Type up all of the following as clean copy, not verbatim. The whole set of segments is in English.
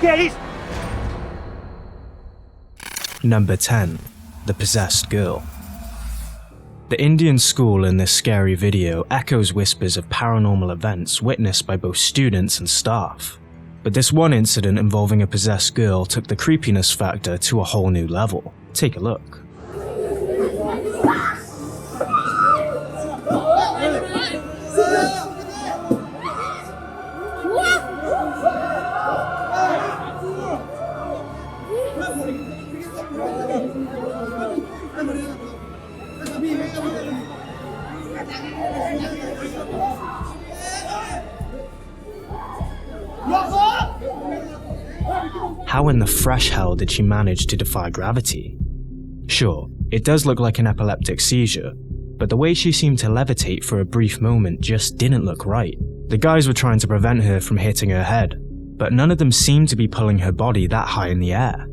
Gaze! Number 10. The Possessed Girl. The Indian school in this scary video echoes whispers of paranormal events witnessed by both students and staff. But this one incident involving a possessed girl took the creepiness factor to a whole new level. Take a look. How in the fresh hell did she manage to defy gravity? Sure, it does look like an epileptic seizure, but the way she seemed to levitate for a brief moment just didn't look right. The guys were trying to prevent her from hitting her head, but none of them seemed to be pulling her body that high in the air.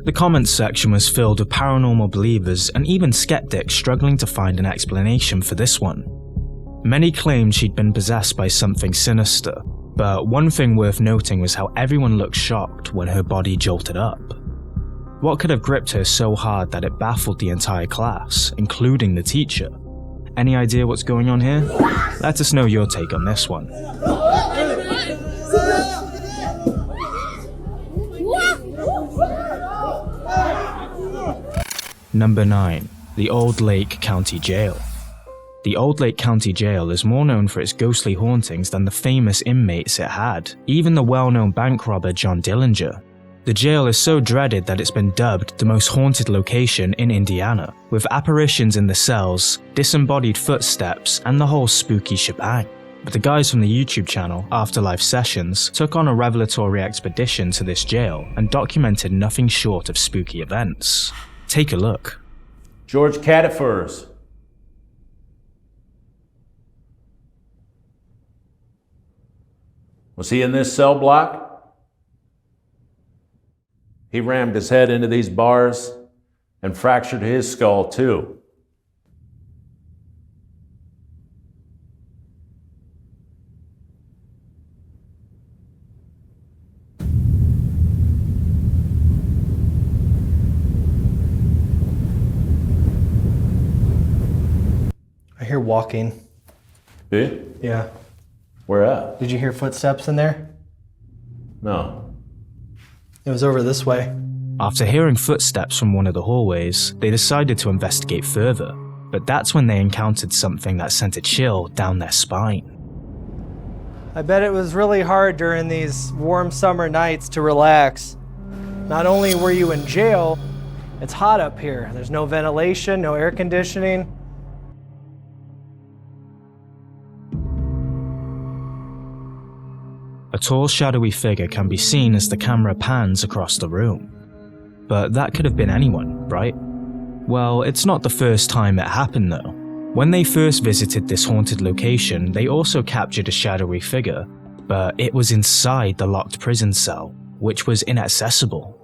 The comments section was filled with paranormal believers and even skeptics struggling to find an explanation for this one. Many claimed she'd been possessed by something sinister, but one thing worth noting was how everyone looked shocked when her body jolted up. What could have gripped her so hard that it baffled the entire class, including the teacher? Any idea what's going on here? Let us know your take on this one. Number 9. The Old Lake County Jail. The Old Lake County Jail is more known for its ghostly hauntings than the famous inmates it had, even the well-known bank robber John Dillinger. The jail is so dreaded that it's been dubbed the most haunted location in Indiana, with apparitions in the cells, disembodied footsteps, and the whole spooky shebang. But the guys from the YouTube channel, Afterlife Sessions, took on a revelatory expedition to this jail and documented nothing short of spooky events. Take a look. George Catafurs. Was he in this cell block? He rammed his head into these bars and fractured his skull too. I hear walking. Yeah? Yeah. Where at? Did you hear footsteps in there? No. It was over this way. After hearing footsteps from one of the hallways, they decided to investigate further, but that's when they encountered something that sent a chill down their spine. I bet it was really hard during these warm summer nights to relax. Not only were you in jail, it's hot up here. There's no ventilation, no air conditioning. A tall, shadowy figure can be seen as the camera pans across the room. But that could have been anyone, right? Well, it's not the first time it happened though. When they first visited this haunted location, they also captured a shadowy figure, but it was inside the locked prison cell, which was inaccessible.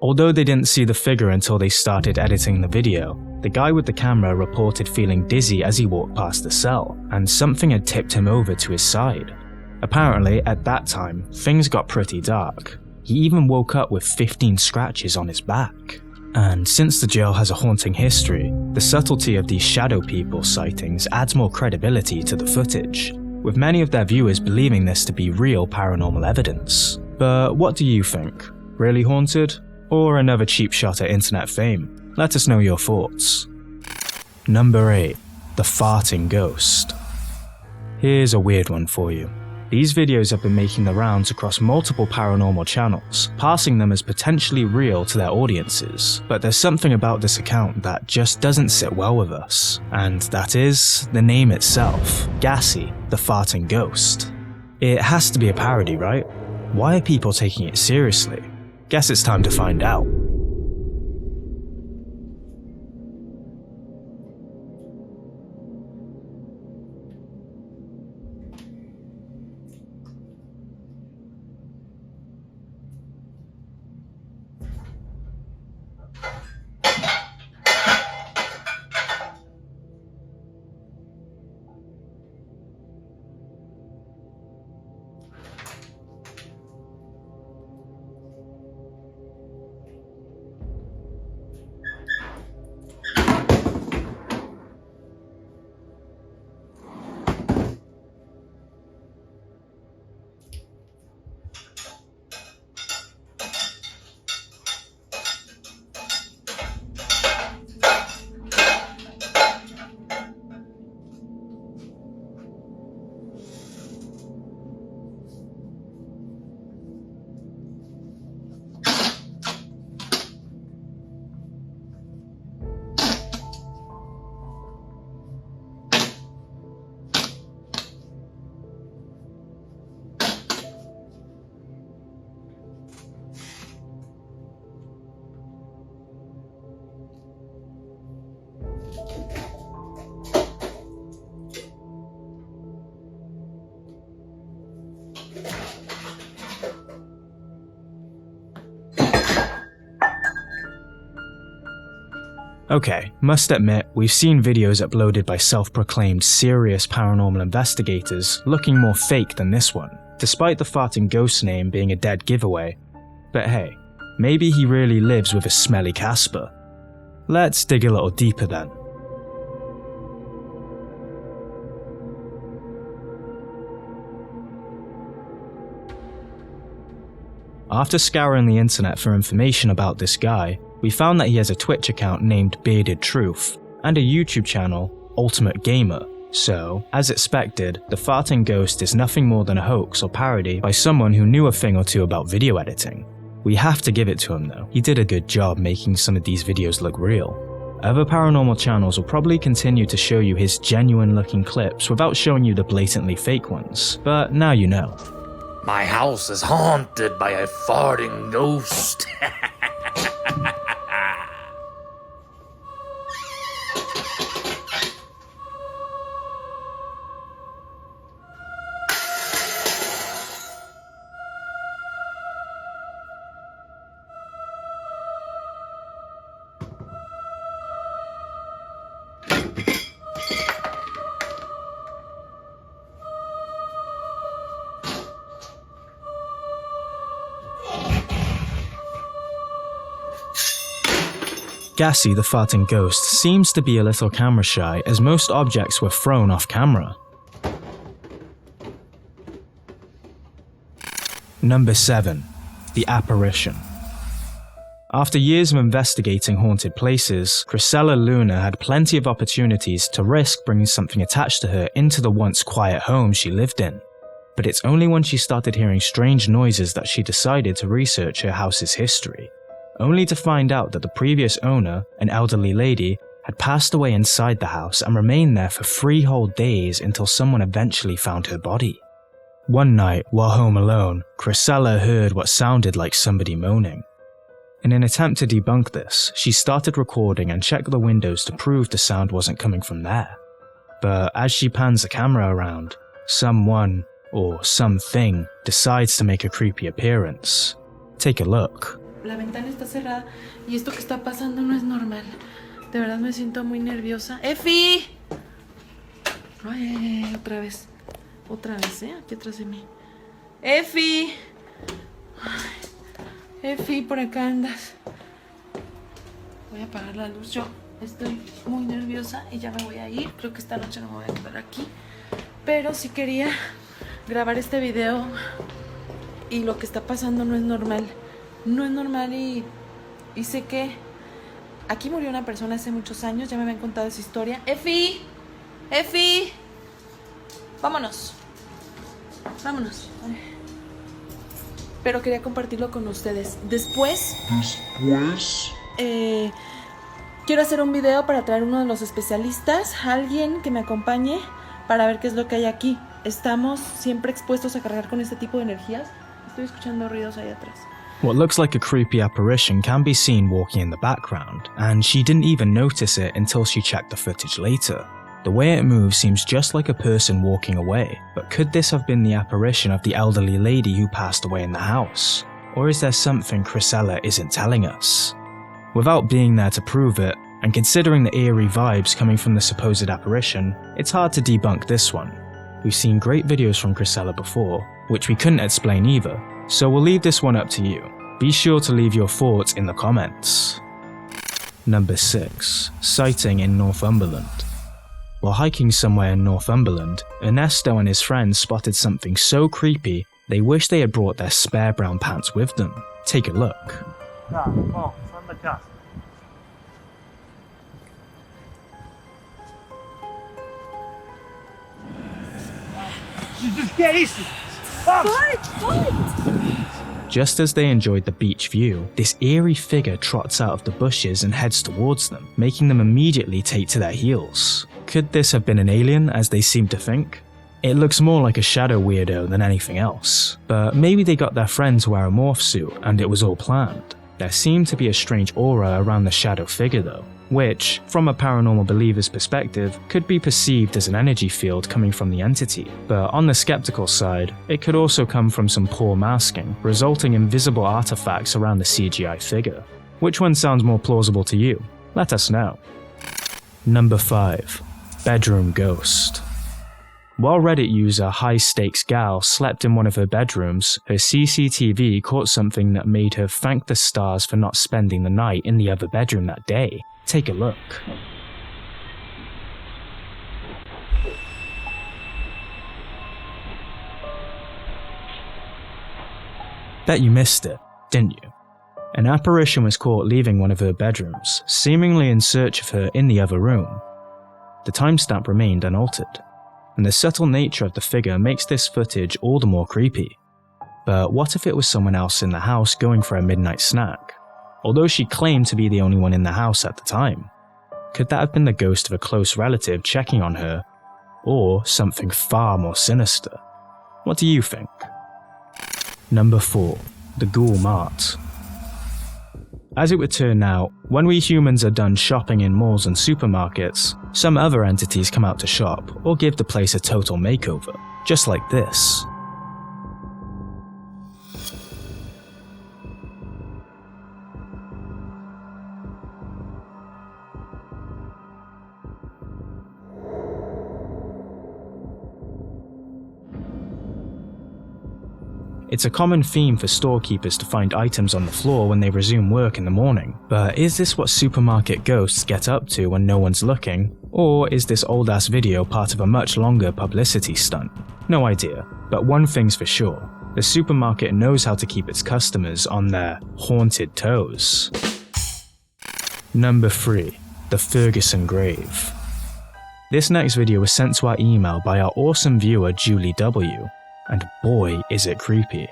Although they didn't see the figure until they started editing the video, the guy with the camera reported feeling dizzy as he walked past the cell, and something had tipped him over to his side. Apparently, at that time, things got pretty dark. He even woke up with 15 scratches on his back. And since the jail has a haunting history, the subtlety of these shadow people sightings adds more credibility to the footage, with many of their viewers believing this to be real paranormal evidence. But what do you think? Really haunted? Or another cheap shot at internet fame? Let us know your thoughts. Number 8. The Farting Ghost. Here's a weird one for you. These videos have been making the rounds across multiple paranormal channels, passing them as potentially real to their audiences, but there's something about this account that just doesn't sit well with us, and that is the name itself, Gassy, the Farting Ghost. It has to be a parody, right? Why are people taking it seriously? Guess it's time to find out. Okay, must admit, we've seen videos uploaded by self-proclaimed serious paranormal investigators looking more fake than this one, despite the farting ghost name being a dead giveaway. But hey, maybe he really lives with a smelly Casper. Let's dig a little deeper then. After scouring the internet for information about this guy, we found that he has a Twitch account named Bearded Truth, and a YouTube channel, Ultimate Gamer. So, as expected, the farting ghost is nothing more than a hoax or parody by someone who knew a thing or two about video editing. We have to give it to him though, he did a good job making some of these videos look real. Other paranormal channels will probably continue to show you his genuine looking clips without showing you the blatantly fake ones, but now you know. My house is haunted by a farting ghost. Gassy the farting ghost seems to be a little camera shy as most objects were thrown off camera. Number 7. The Apparition. After years of investigating haunted places, Chrysella Luna had plenty of opportunities to risk bringing something attached to her into the once quiet home she lived in. But it's only when she started hearing strange noises that she decided to research her house's history, only to find out that the previous owner, an elderly lady, had passed away inside the house and remained there for 3 whole days until someone eventually found her body. One night, while home alone, Chrysella heard what sounded like somebody moaning. In an attempt to debunk this, she started recording and checked the windows to prove the sound wasn't coming from there. But as she pans the camera around, someone, or something, decides to make a creepy appearance. Take a look. La ventana está cerrada y esto que está pasando no es normal. De verdad me siento muy nerviosa. ¡Efi! Ay, otra vez, aquí atrás de mí. ¡Efi! Ay, Efi, por acá andas. Voy a apagar la luz. Yo estoy muy nerviosa y ya me voy a ir. Creo que esta noche no me voy a quedar aquí. Pero sí quería grabar este video y lo que está pasando no es normal. No es normal y sé que aquí murió una persona hace muchos años, ya me habían contado esa historia. ¡Efi! ¡Efi! Vámonos. Vámonos. Pero quería compartirlo con ustedes. Después quiero hacer un video para traer uno de los especialistas, alguien que me acompañe para ver qué es lo que hay aquí. Estamos siempre expuestos a cargar con este tipo de energías. Estoy escuchando ruidos ahí atrás. What looks like a creepy apparition can be seen walking in the background, and she didn't even notice it until she checked the footage later. The way it moves seems just like a person walking away, but could this have been the apparition of the elderly lady who passed away in the house? Or is there something Chrysella isn't telling us? Without being there to prove it, and considering the eerie vibes coming from the supposed apparition, it's hard to debunk this one. We've seen great videos from Chrysella before, which we couldn't explain either, so we'll leave this one up to you. Be sure to leave your thoughts in the comments. Number 6. Sighting in Northumberland. While hiking somewhere in Northumberland, Ernesto and his friends spotted something so creepy they wish they had brought their spare brown pants with them. Take a look. Just as they enjoyed the beach view, this eerie figure trots out of the bushes and heads towards them, making them immediately take to their heels. Could this have been an alien, as they seem to think? It looks more like a shadow weirdo than anything else, but maybe they got their friend to wear a morph suit and it was all planned. There seemed to be a strange aura around the shadow figure though, which, from a paranormal believer's perspective, could be perceived as an energy field coming from the entity. But on the skeptical side, it could also come from some poor masking, resulting in visible artifacts around the CGI figure. Which one sounds more plausible to you? Let us know. Number 5. Bedroom Ghost. While Reddit user High Stakes Gal slept in one of her bedrooms, her CCTV caught something that made her thank the stars for not spending the night in the other bedroom that day. Take a look. Bet you missed it, didn't you? An apparition was caught leaving one of her bedrooms, seemingly in search of her in the other room. The timestamp remained unaltered, and the subtle nature of the figure makes this footage all the more creepy. But what if it was someone else in the house going for a midnight snack? Although she claimed to be the only one in the house at the time. Could that have been the ghost of a close relative checking on her? Or something far more sinister? What do you think? Number 4. The Ghoul Mart. As it would turn out, when we humans are done shopping in malls and supermarkets, some other entities come out to shop or give the place a total makeover, just like this. It's a common theme for storekeepers to find items on the floor when they resume work in the morning, but is this what supermarket ghosts get up to when no one's looking? Or is this old-ass video part of a much longer publicity stunt? No idea, but one thing's for sure, the supermarket knows how to keep its customers on their haunted toes. Number 3. The Ferguson Grave. This next video was sent to our email by our awesome viewer Julie W. And boy is it creepy.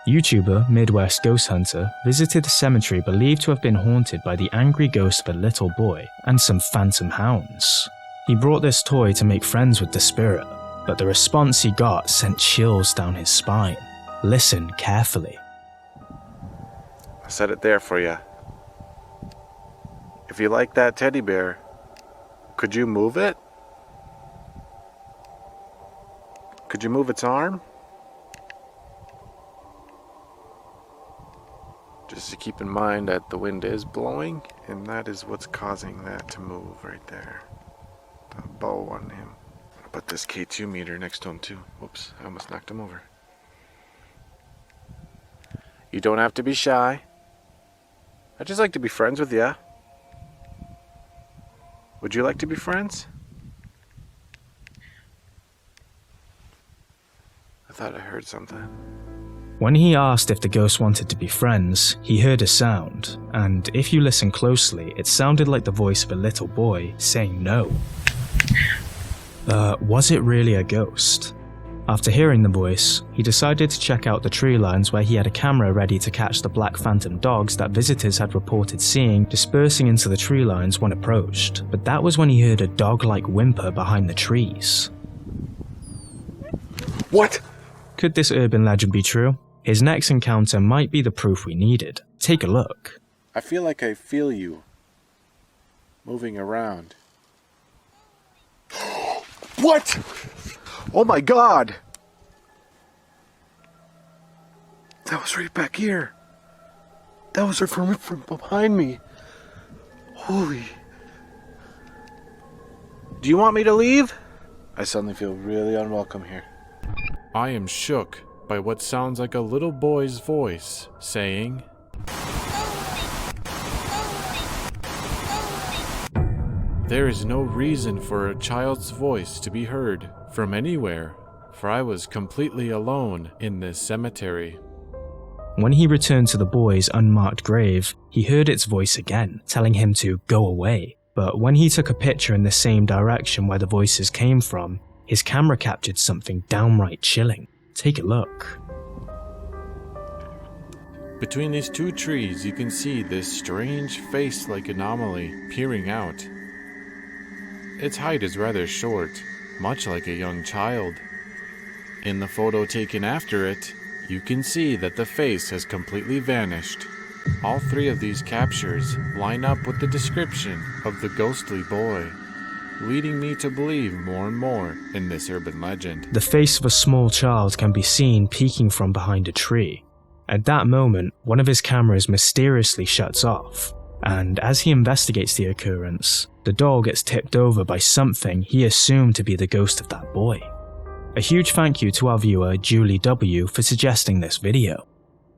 YouTuber Midwest Ghost Hunter visited a cemetery believed to have been haunted by the angry ghost of a little boy and some phantom hounds. He brought this toy to make friends with the spirit, but the response he got sent chills down his spine. Listen carefully. I set it there for you. If you like that teddy bear, could you move it? Could you move its arm? Just to keep in mind that the wind is blowing, and that is what's causing that to move right there. The bow on him. I'll put this K2 meter next to him too. Whoops, I almost knocked him over. You don't have to be shy. I'd just like to be friends with you. Would you like to be friends? I thought I heard something. When he asked if the ghost wanted to be friends, he heard a sound, and if you listen closely, it sounded like the voice of a little boy saying no. Was it really a ghost? After hearing the voice, he decided to check out the tree lines where he had a camera ready to catch the black phantom dogs that visitors had reported seeing dispersing into the tree lines when approached, but that was when he heard a dog-like whimper behind the trees. What? Could this urban legend be true? His next encounter might be the proof we needed. Take a look. I feel like I feel you moving around. What? Oh my God! That was right back here. That was from behind me. Holy. Do you want me to leave? I suddenly feel really unwelcome here. I am shook by what sounds like a little boy's voice saying, "There is no reason for a child's voice to be heard from anywhere, for I was completely alone in this cemetery." When he returned to the boy's unmarked grave, he heard its voice again, telling him to go away. But when he took a picture in the same direction where the voices came from, his camera captured something downright chilling. Take a look. Between these two trees, you can see this strange face-like anomaly peering out. Its height is rather short, much like a young child. In the photo taken after it, you can see that the face has completely vanished. All three of these captures line up with the description of the ghostly boy, leading me to believe more and more in this urban legend. The face of a small child can be seen peeking from behind a tree. At that moment, one of his cameras mysteriously shuts off, and as he investigates the occurrence, the doll gets tipped over by something he assumed to be the ghost of that boy. A huge thank you to our viewer Julie W for suggesting this video.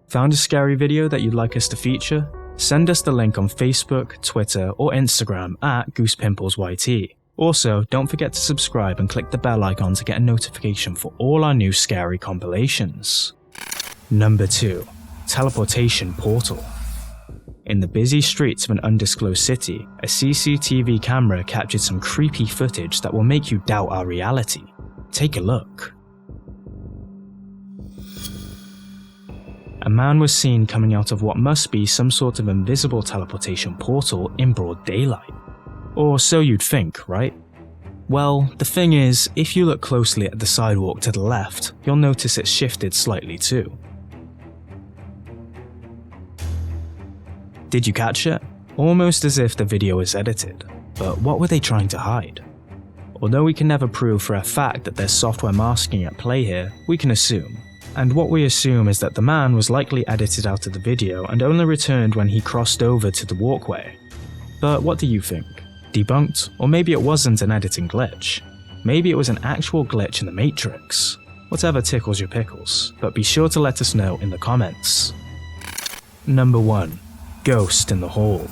Found a scary video that you'd like us to feature? Send us the link on Facebook, Twitter, or Instagram at GoosePimplesYT. Also, don't forget to subscribe and click the bell icon to get a notification for all our new scary compilations. Number 2. Teleportation Portal. In the busy streets of an undisclosed city, a CCTV camera captured some creepy footage that will make you doubt our reality. Take a look. A man was seen coming out of what must be some sort of invisible teleportation portal in broad daylight. Or so you'd think, right? Well, the thing is, if you look closely at the sidewalk to the left, you'll notice it's shifted slightly too. Did you catch it? Almost as if the video is edited. But what were they trying to hide? Although we can never prove for a fact that there's software masking at play here, we can assume. And what we assume is that the man was likely edited out of the video and only returned when he crossed over to the walkway. But what do you think? Debunked? Or maybe it wasn't an editing glitch? Maybe it was an actual glitch in the Matrix? Whatever tickles your pickles, but be sure to let us know in the comments. Number 1. Ghost in the Hall.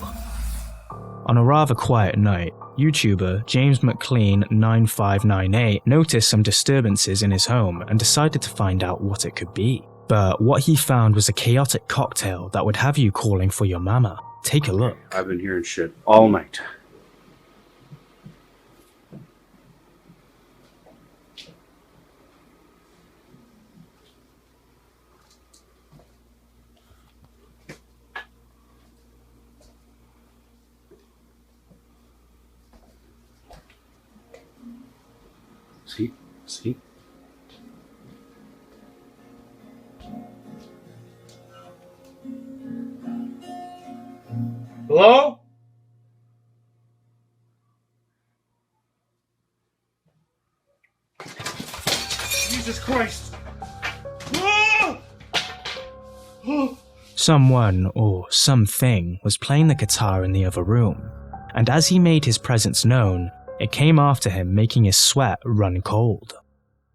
On a rather quiet night, YouTuber James McLean9598 noticed some disturbances in his home and decided to find out what it could be. But what he found was a chaotic cocktail that would have you calling for your mama. Take a look. I've been hearing shit all night. See? Hello? Jesus Christ! Someone, or something, was playing the guitar in the other room, and as he made his presence known, it came after him, making his sweat run cold.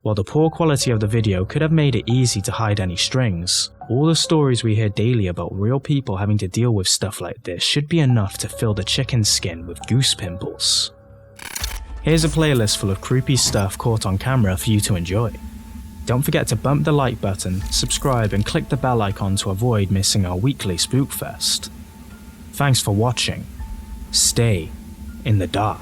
While the poor quality of the video could have made it easy to hide any strings, all the stories we hear daily about real people having to deal with stuff like this should be enough to fill the chicken skin with goose pimples. Here's a playlist full of creepy stuff caught on camera for you to enjoy. Don't forget to bump the like button, subscribe and click the bell icon to avoid missing our weekly Spookfest. Thanks for watching. Stay in the dark.